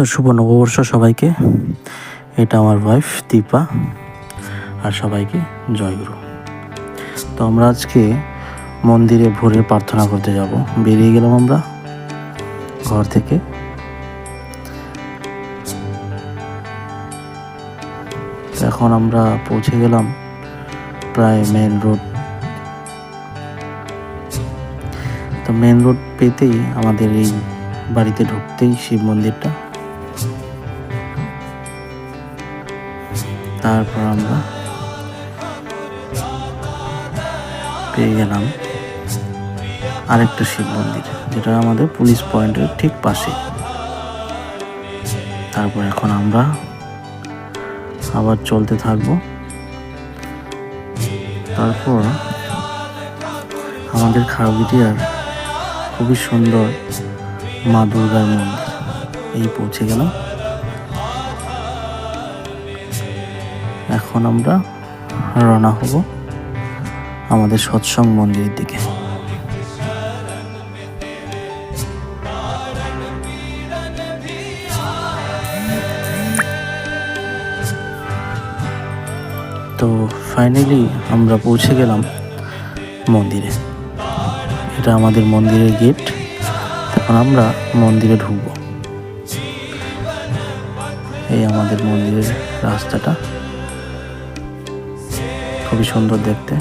তো শুভ নববর্ষ সবাইকে। এটা আমার ওয়াইফ দীপা, আর সবাইকে জয়গুরু। তো আমরা আজকে মন্দিরে ভোরের প্রার্থনা করতে যাব। বেরিয়ে গেলাম আমরা ঘর থেকে। এখন আমরা পৌঁছে গেলাম প্রায় মেন রোড। তো মেন রোড পেতেই আমাদের এই বাড়িতে ঢুকতেই শিব মন্দিরটা। তারপর আমরা পেয়ে গেলাম আরেকটা শিব মন্দির, যেটা আমাদের পুলিশ পয়েন্টের ঠিক পাশে। তারপর এখন আমরা আবার চলতে থাকবো। তারপর আমাদের খারবিটিয়ার খুবই সুন্দর মা দুর্গার মন্দির এই পৌঁছে গেলাম। এখন আমরা রওনা হব আমাদের সৎসঙ্গ মন্দিরের দিকে। তো ফাইনালি আমরা পৌঁছে গেলাম মন্দিরে। এটা আমাদের মন্দিরের গেট। এখন আমরা মন্দিরে ঢুকবো। এই আমাদের মন্দিরের রাস্তাটা খুবই সুন্দর দেখতে।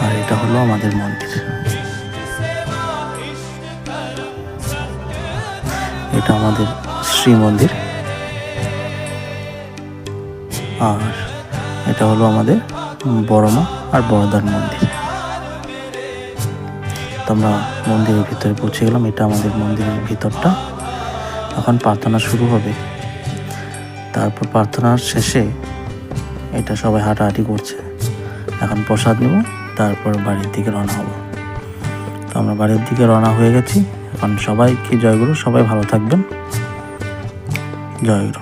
আর এটা হলো আমাদের মন্দির। এটা আমাদের শ্রী মন্দির, আর এটা হলো আমাদের বড়মা আর বড়দার মন্দির। তো আমরা মন্দিরের ভিতরে পৌঁছে গেলাম। এটা আমাদের মন্দিরের ভিতরটা। এখন প্রার্থনা শুরু হবে। তারপর প্রার্থনার শেষে এটা সবাই হাঁটাহাঁটি করছে। এখন প্রসাদ নেব, তারপর বাড়ির দিকে রওনা হব। তো আমরা বাড়ির দিকে রওনা হয়ে গেছি। এখন সবাইকে জয়গুরু, সবাই ভালো থাকবেন। জয়গুরু।